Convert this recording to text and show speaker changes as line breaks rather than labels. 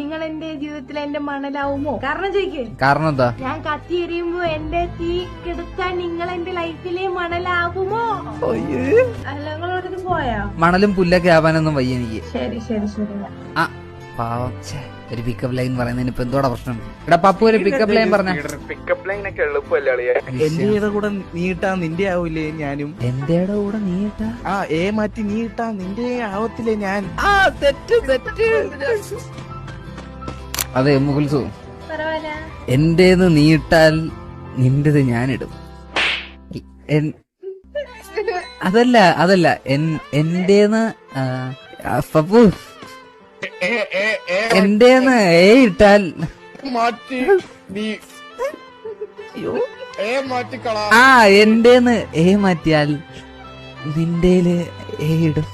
നിങ്ങൾ എന്റെ ജീവിതത്തിൽ എന്റെ മണലാവുമോ? കാരണം ചോദിക്കേ,
കാരണം എന്താ?
ഞാൻ കത്തി എറിയുമ്പോ എന്റെ തീ കെടുത്താൻ നിങ്ങൾ എന്റെ ലൈഫിലെ മണലാകുമോ? അല്ല നിങ്ങളോട് പോയാ
മണലും പുല്ലൊക്കെ ആവാനൊന്നും വയ്യ എനിക്ക്.
ശരി ശരി ശരി.
ആ പാവം, ഒരു പിക്കപ്പ് ലൈൻ പറയുന്നതിന് ഇപ്പൊ എന്തോടാ പ്രശ്നം? എടാ പപ്പു ഒരു പിക്കപ്പ് ലൈൻ പറഞ്ഞ.
പിക്കപ്പ് ലൈൻ ഒക്കെ എളുപ്പമല്ലേ?
എന്റെ കൂടെ നീ ഇട്ടാ നിന്റെ ആവൂലേ ഞാനും?
എന്റെ കൂടെ നീ ഇട്ടാ
ആ എ മാറ്റി നീ ഇട്ടാ നിന്റെ ആവത്തില്ലേ ഞാൻ?
ആ തെറ്റ് തെറ്റ്. അതെ മുകുൽസു,
പറവല
എന്റേത് നീ ഇട്ടാൽ നിന്റേത് ഞാനിടും. അതല്ല അതല്ല എന്റേന്ന് പപ്പു എന്റേന്ന് ഇട്ടാൽ
മാറ്റി നീ മാറ്റിക്കളാ.
ആ എന്റേന്ന് മാറ്റിയാൽ നിന്റേല് ഇടും.